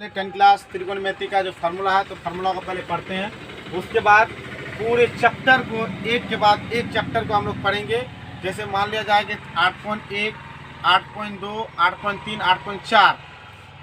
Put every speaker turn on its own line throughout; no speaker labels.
अपने 10 क्लास त्रिकोणमिति का जो फार्मूला है तो फार्मूला को पहले पढ़ते हैं, उसके बाद पूरे चैप्टर को एक के बाद एक चैप्टर को हम लोग पढ़ेंगे। जैसे मान लिया जाए कि 8.1, 8.2, 8.3, 8.4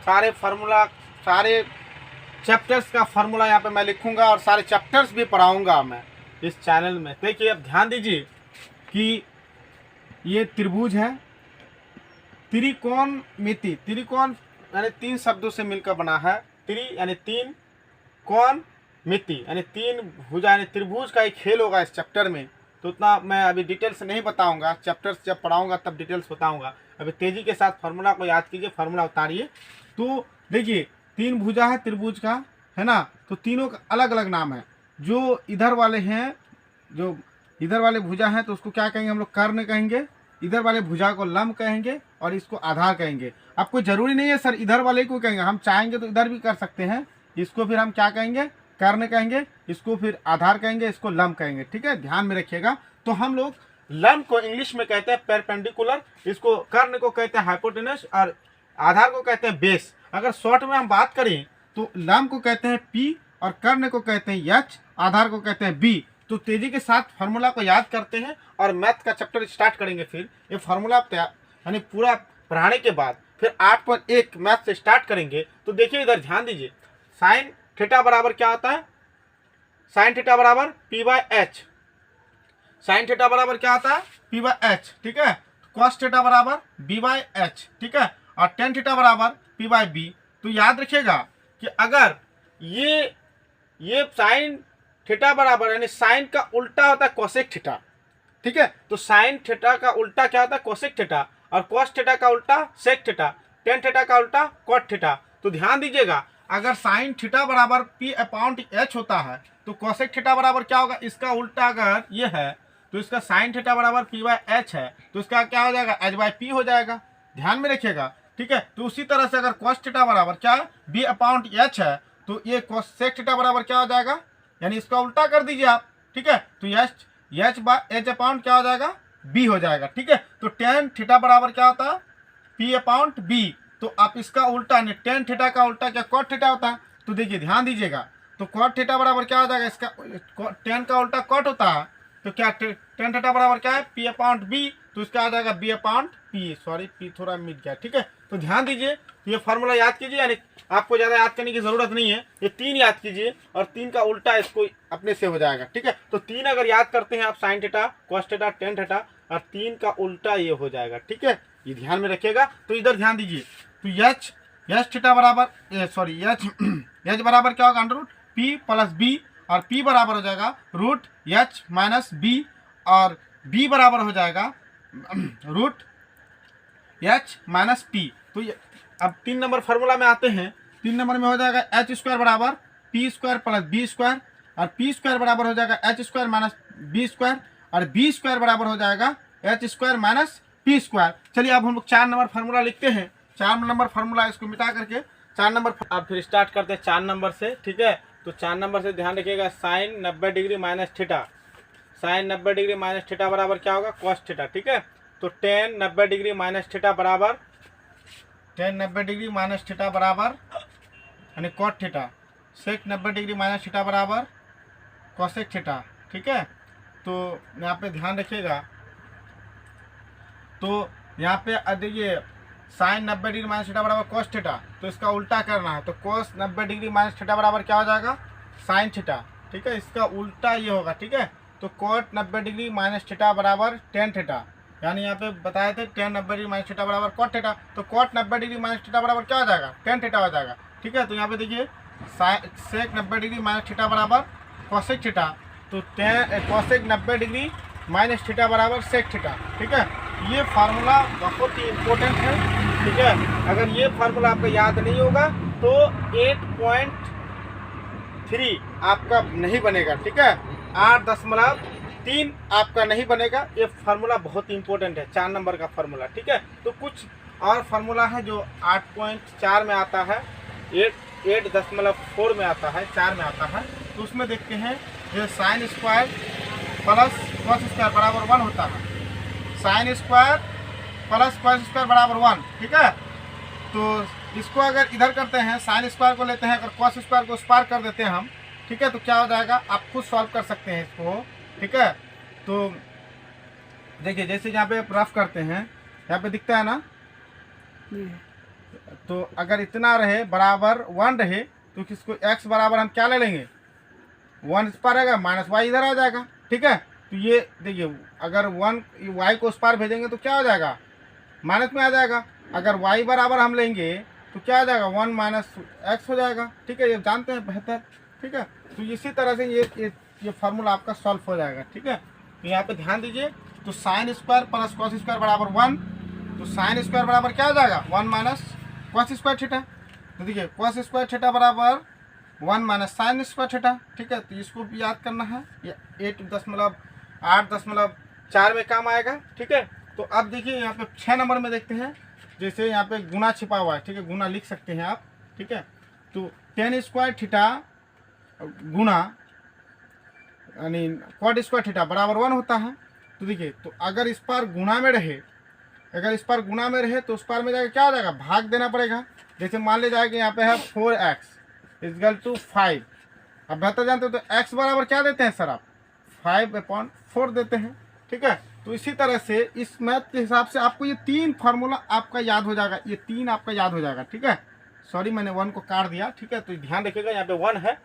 सारे फार्मूला, सारे चैप्टर्स का फार्मूला यहाँ पे मैं लिखूंगा और सारे चैप्टर्स भी पढ़ाऊंगा मैं इस चैनल में। देखिए अब ध्यान दीजिए कि ये त्रिभुज है, त्रिकोणमिति, त्रिकोण यानी 3 शब्दों से मिलकर बना है। त्रि यानी 3, कोण मिति यानी 3 भुजा यानी त्रिभुज का एक खेल होगा इस चैप्टर में। तो उतना मैं अभी डिटेल्स नहीं बताऊंगा, चैप्टर्स जब पढ़ाऊंगा तब डिटेल्स बताऊंगा। अभी तेजी के साथ फार्मूला को याद कीजिए, फार्मूला उतारिए। तो देखिए 3 भुजा है त्रिभुज का, है ना, तो तीनों का अलग अलग नाम है। जो इधर वाले हैं, जो इधर वाले भुजा हैं तो उसको क्या कहेंगे हम लोग, कर्ण कहेंगे। इधर वाले भुजा को लंब कहेंगे और इसको आधार कहेंगे। आपको जरूरी नहीं है सर इधर वाले को कहेंगे, हम चाहेंगे तो इधर भी कर सकते हैं। इसको फिर हम क्या कहेंगे, कर्ण कहेंगे, इसको फिर आधार कहेंगे, इसको लंब कहेंगे। ठीक है, ध्यान में रखिएगा। तो हम लोग लंब को इंग्लिश में कहते हैं परपेंडिकुलर, इसको कर्ण को कहते हैं हाइपोटेनस और आधार को कहते हैं बेस। अगर शॉर्ट में हम बात करें तो लंब को कहते हैं पी और कर्ण को कहते हैं एच, आधार को कहते हैं बी। तो तेजी के साथ फार्मूला को याद करते हैं और मैथ का चैप्टर स्टार्ट करेंगे। फिर ये फार्मूला यानी पूरा पढ़ाने के बाद फिर 8.1 मैथ से स्टार्ट करेंगे। तो देखिए इधर ध्यान दीजिए, साइन थीटा बराबर क्या होता है, साइन थीटा बराबर P by H. Sine theta बराबर क्या होता है, पी बाय एच। ठीक है, कॉस थीटा बराबर बी बाय एच। ठीक है, और टेन थीटा बराबर पी बाय बी। तो याद रखिएगा कि अगर ये साइन थीटा बराबर यानी साइन का उल्टा होता है कोसेक थीटा। ठीक है, तो साइन थीटा का उल्टा क्या होता है, कोसेक थीटा, और कॉस थीटा का उल्टा सेक थीटा, टेन थीटा का उल्टा कॉट थीटा। तो ध्यान दीजिएगा, अगर साइन थीटा बराबर पी अपॉन एच होता है तो कोसेक थीटा बराबर क्या होगा, इसका उल्टा अगर ये है तो इसका साइन थीटा बराबर पी बाय एच है तो इसका क्या हो जाएगा, एच बाय पी हो जाएगा। ध्यान में रखिएगा। ठीक है, तो उसी तरह से अगर कॉस थीटा बराबर क्या है, बी अपॉन एच है तो ये कोसेक थीटा बराबर क्या हो जाएगा, यानी इसका उल्टा कर दीजिए आप। ठीक है, तो एच बाय एच अपॉन क्या हो जाएगा, बी हो जाएगा। ठीक है, तो टेन थीटा बराबर क्या होता है, पी अपॉन बी। तो आप इसका उल्टा नहीं, टेन थीटा का उल्टा क्या कॉट थीटा होता है। तो देखिए ध्यान दीजिएगा, तो कॉट थीटा बराबर क्या हो जाएगा, इसका टेन का उल्टा कॉट होता है तो क्या टेन थीटा बराबर क्या है, पी अपॉन बी। तो इसका आ जाएगा B upon P, sorry P थोड़ा मिट गया। ठीक है, तो ध्यान दीजिए, ये फार्मूला याद कीजिए, यानी आपको ज़्यादा याद करने की ज़रूरत नहीं है। ये 3 याद कीजिए और 3 का उल्टा इसको अपने से हो जाएगा। ठीक है, तो 3 अगर याद करते हैं आप, sine theta, cos theta, tan theta, और 3 का उल्टा ये हो जाएगा। ठीक है, ये ध्यान में रखिएगा। तो इधर ध्यान दीजिए, तो एच थीटा बराबर सॉरी एच बराबर क्या होगा, under root P plus B, और पी बराबर हो जाएगा रूट एच माइनस बी, और बी बराबर हो जाएगा रूट एच माइनस पी। तो अब 3 नंबर फार्मूला में आते हैं। 3 नंबर में हो जाएगा एच स्क्वायर बराबर P square plus B square, और पी स्क्वायर बराबर हो जाएगा H square minus B square, और बी स्क्वायर बराबर हो जाएगा H square minus P square. चलिए अब हम लोग 4 नंबर फार्मूला लिखते हैं। 4 नंबर फार्मूला इसको मिटा करके 4 नंबर अब फिर स्टार्ट करते हैं 4 नंबर से। ठीक है, तो 4 नंबर से ध्यान रखिएगा, sine 90 degree minus theta, sine 90 degree minus theta बराबर क्या होगा, कॉस थीटा। ठीक है, तो टेन 90 डिग्री माइनस थीटा बराबर, टेन 90 डिग्री माइनस थीटा बराबर यानी cot theta, sec 90 degree minus theta बराबर कॉसेक थीटा। ठीक है, तो यहाँ पे ध्यान रखिएगा, तो यहाँ पे देखिए साइन 90 डिग्री माइनस थीटा बराबर कॉस थीटा, तो इसका उल्टा करना है। तो कॉस 90 डिग्री माइनस थीटा बराबर क्या हो जाएगा, साइन थीटा। ठीक है, इसका उल्टा ये होगा। ठीक है, तो कॉट 90 डिग्री माइनस थीटा बराबर टेन थीटा, यानी यहाँ पे बताए थे टेन 90 डिग्री माइनस थीटा बराबर कॉट थीटा, तो कॉट 90 डिग्री माइनस थीटा बराबर क्या हो जाएगा, टेन थीटा हो जाएगा। ठीक है, तो यहाँ पे देखिए सेक 90 डिग्री माइनस थीटा बराबर कॉसेक थीटा, तो कॉसेक 90 डिग्री माइनस थीटा बराबर सेक थीटा। ठीक है, ये फार्मूला बहुत ही इम्पोर्टेंट है। ठीक है, अगर ये फार्मूला आपको याद नहीं होगा तो 8.3 आपका नहीं बनेगा। ठीक है, 8.3 आपका नहीं बनेगा। ये फार्मूला बहुत ही इंपॉर्टेंट है, 4 नंबर का फार्मूला। ठीक है, तो कुछ और फार्मूला है जो 8.4 में आता है, 8.4 में आता है, 4 में आता है। तो उसमें देखते हैं जो sine square plus cos square बराबर 1 होता है, sine square plus cos square बराबर 1। ठीक है, तो इसको अगर इधर करते हैं, साइन स्क्वायर को लेते हैं, अगर कॉस स्क्वायर को स्क्वायर कर देते हैं हम, ठीक है, तो क्या हो जाएगा, आप खुद सॉल्व कर सकते हैं इसको, ठीक है। तो देखिए जैसे यहाँ पे रफ करते हैं, यहाँ पे दिखता है ना, तो अगर इतना रहे बराबर 1 रहे तो किसको x बराबर हम क्या ले लेंगे, 1 इस पर रहेगा, माइनस वाई इधर आ जाएगा, ठीक है। तो ये देखिए अगर 1 y को उस पार भेजेंगे तो क्या हो जाएगा, माइनस में आ जाएगा। अगर y बराबर हम लेंगे तो क्या आ जाएगा, 1 माइनस एक्स हो जाएगा, ठीक है, ये जानते हैं बेहतर, ठीक है। तो इसी तरह से ये फार्मूला आपका सॉल्व हो जाएगा, ठीक है। तो यहाँ पे ध्यान दीजिए, तो sine square plus cos square बराबर 1, तो साइन स्क्वायर बराबर क्या हो जाएगा, 1 माइनस कॉस स्क्वायर थीटा। तो देखिए कॉस स्क्वायर थीटा बराबर 1 माइनस साइन स्क्वायर थीटा, ठीक है। तो इसको भी याद करना है, ये 8.4 में काम आएगा, ठीक है। तो अब देखिए यहाँ पे 6 नंबर में देखते हैं, जैसे यहाँ पे गुना छिपा हुआ है, ठीक है, गुना लिख सकते हैं आप, ठीक है। तो टेन स्क्वायर थीटा गुना यानी कॉट स्क्वायर थीटा बराबर 1 होता है। तो देखिए तो अगर इस पर गुना में रहे, अगर इस पर गुना में रहे तो उस पर में जाकर क्या हो जाएगा, भाग देना पड़ेगा। जैसे मान लीजिए जाए कि यहाँ पे है 4x इजगल टू 5, अब बेहतर जानते हो तो x बराबर क्या देते हैं सर आप, 5/4 देते हैं, ठीक है। तो इसी तरह से इस मैथ के हिसाब से आपको ये 3 फार्मूला आपका याद हो जाएगा, ये 3 आपका याद हो जाएगा, ठीक है। सॉरी मैंने 1 को काट दिया, ठीक है। तो ध्यान रखिएगा यहाँ पे 1 है,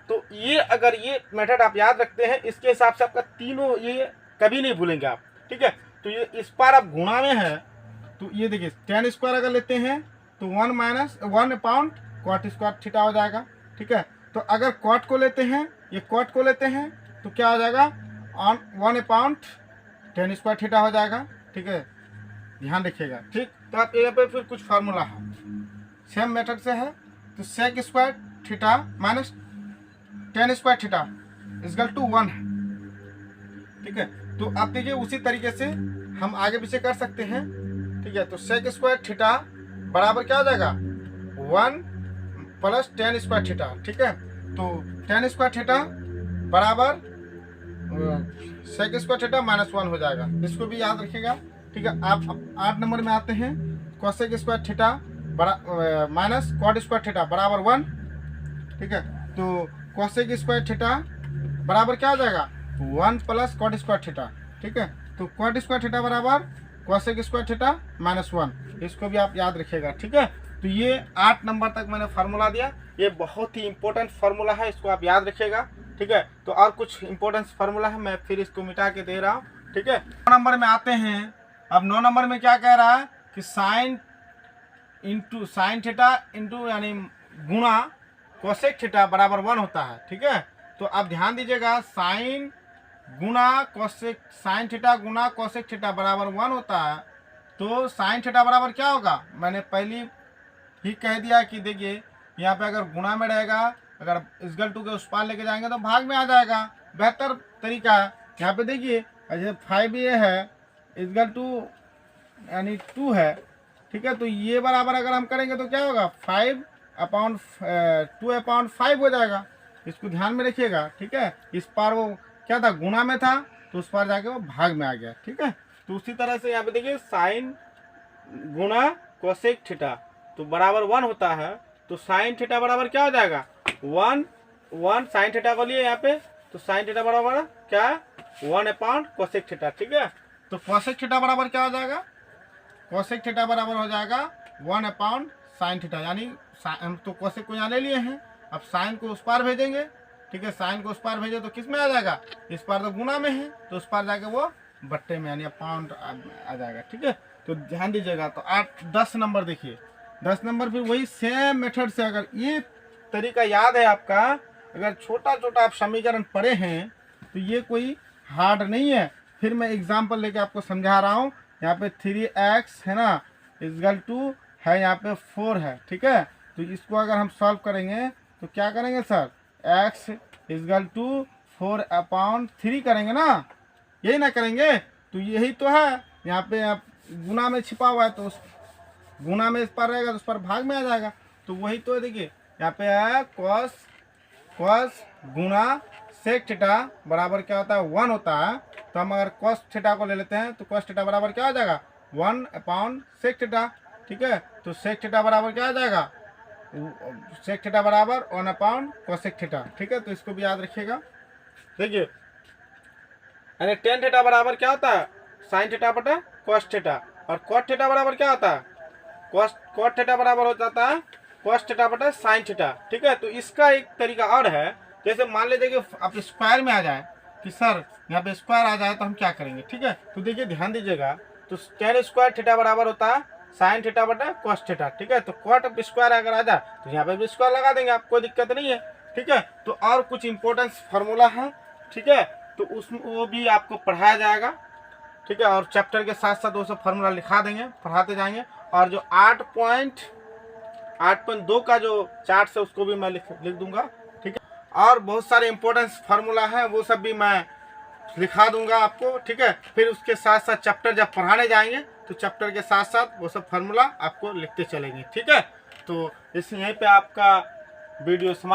तो ये अगर ये मेथड आप याद रखते हैं, इसके हिसाब से आपका तीनों ये कभी नहीं भूलेंगे आप, ठीक है। तो ये इस बार आप गुणा में है, तो ये देखिए टेन स्क्वायर अगर लेते हैं तो 1 minus 1 pound cot square theta हो जाएगा, ठीक है। तो अगर कॉट को लेते हैं, ये कॉट को लेते हैं तो क्या हो जाएगा, 1 पाउंड टेन स्क्वायर थीटा हो जाएगा, ठीक है, ध्यान रखिएगा, ठीक। तो आप यहाँ पे फिर कुछ फार्मूला है सेम मेथड से है, तो sec square theta minus tan square theta is equal to 1 है, ठीक है। तो आप देखिए उसी तरीके से हम आगे पीछे कर सकते हैं, ठीक है। तो सेक स्क्वायर थीटा बराबर क्या हो जाएगा, 1 प्लस टेन स्क्वायर थीटा, ठीक है। तो टेन स्क्वायर थीटा बराबर सेक स्क्वायर थीटा माइनस 1 हो जाएगा, इसको भी याद रखिएगा, ठीक है। आप 8 नंबर में आते हैं, cosec square theta minus cot square theta बराबर 1, ठीक है। तो कोसेक स्क्वायर थीटा बराबर क्या हो जाएगा, 1 प्लस कॉट स्क्वायर थीटा, ठीक है। तो कॉट स्क्वायर थीटा बराबर कोसेक स्क्वायर थीटा माइनस 1, इसको भी आप याद रखिएगा, ठीक है। तो ये 8 नंबर तक मैंने फार्मूला दिया, ये बहुत ही इंपॉर्टेंट फार्मूला है, इसको आप याद रखिएगा, ठीक है। तो और कुछ इंपॉर्टेंट फार्मूला है, मैं फिर इसको मिटा के दे रहा हूँ, ठीक है। 9 नंबर में आते हैं, अब 9 नंबर में क्या कह रहा है कि साइन थीटा इंटू यानी गुणा कोसेक थीटा बराबर 1 होता है, ठीक है। तो आप ध्यान दीजिएगा, साइन गुना कोसेक, साइन थीटा गुना कोसेक थीटा बराबर 1 होता है, तो साइन थीटा बराबर क्या होगा, मैंने पहली ही कह दिया कि देखिए यहाँ पे अगर गुणा में रहेगा, अगर इजगल टू के उस पार लेके जाएंगे तो भाग में आ जाएगा, बेहतर तरीका है। यहाँ पे देखिए जैसे 5 ये है, इजगल टू यानी 2 है, ठीक है। तो ये बराबर अगर हम करेंगे तो क्या होगा, 5/2/5 हो जाएगा, इसको ध्यान में रखिएगा, ठीक है। इस पार वो क्या था, गुणा में था, तो उस पार जाके वो भाग में आ गया, ठीक है। तो उसी तरह से यहाँ पे देखिए साइन गुणा कोसेक थीटा तो बराबर 1 होता है, तो साइन थीटा बराबर क्या हो जाएगा, 1 साइन थीटा को लिए यहाँ पे, तो साइन थीटा बराबर क्या, 1 कोसेक थीटा, ठीक है। तो कोसेक थीटा बराबर क्या हो जाएगा, कोसेक थीटा बराबर हो जाएगा 1 साइन थीटा, यानी हम तो कोसेक को यहाँ ले लिए हैं, अब साइन को उस पार भेजेंगे, ठीक है। साइन को उस पार भेजे तो किस में आ जाएगा, इस पार तो गुना में है, तो उस पार जाके वो बट्टे में यानी पाउंड आ जाएगा, ठीक है। तो ध्यान दीजिएगा। तो 10 नंबर देखिए, 10 नंबर फिर वही सेम मेथड से, अगर ये तरीका याद है आपका, अगर छोटा छोटा आप समीकरण पढ़े हैं तो ये कोई हार्ड नहीं है। फिर मैं एग्जाम्पल लेके आपको समझा रहा हूँ। यहाँ पे 3x है ना, इजगल टू है यहाँ पे 4 है, ठीक है। तो इसको अगर हम सॉल्व करेंगे तो क्या करेंगे सर, x इजगल टू 4/3 करेंगे ना, यही ना करेंगे। तो यही तो है, यहाँ पे आप गुना में छिपा हुआ है, तो उस गुना में इस पर रहेगा तो उस पर भाग में आ जाएगा। तो वही तो है, देखिए यहाँ पे है कॉस गुना सेक थीटा बराबर क्या होता है, 1 होता है। तो हम अगर कॉस थीटा को ले लेते हैं तो कॉस थीटा बराबर क्या हो जाएगा, 1/सेक थीटा। ठीक है। तो सेक थीटा बराबर क्या आ जाएगा, सेक थीटा बराबर 1 कोसेक थीटा, ठीक है। तो इसको भी याद रखिएगा। देखिए यानी टेन थीटा बराबर क्या होता है, साइन थीटा बटा कॉस थीटा, और कॉट थीटा बराबर क्या होता है, कॉट थीटा बराबर हो जाता है कॉस थीटा बटा साइन थीटा, ठीक है। तो इसका एक तरीका और है, जैसे मान लीजिए कि आप स्क्वायर में आ जाए कि सर यहाँ पे स्क्वायर आ जाए तो हम क्या करेंगे, ठीक है। तो देखिए ध्यान दीजिएगा, तो टेन स्क्वायर थीटा बराबर होता है साइन थीटा बटा कॉस थीटा, ठीक है। तो कॉट स्क्वायर अगर आ जाए तो यहाँ पे भी स्क्वायर लगा देंगे, आपको दिक्कत नहीं है, ठीक है। तो और कुछ इंपॉर्टेंस फार्मूला है, ठीक है, तो उसमें वो भी आपको पढ़ाया जाएगा, ठीक है। और चैप्टर के साथ साथ वो सब फार्मूला लिखा देंगे, पढ़ाते जाएंगे। और जो 8.2 का जो चार्ट है उसको भी मैं लिख दूंगा, ठीक है। और बहुत सारे इंपॉर्टेंस फार्मूला हैं वो सब भी मैं लिखा दूंगा आपको, ठीक है। फिर उसके साथ साथ चैप्टर जब पढ़ाने जाएंगे तो चैप्टर के साथ साथ वो सब फार्मूला आपको लिखते चलेंगे, ठीक है। तो इस यहीं पे आपका वीडियो समाप्त।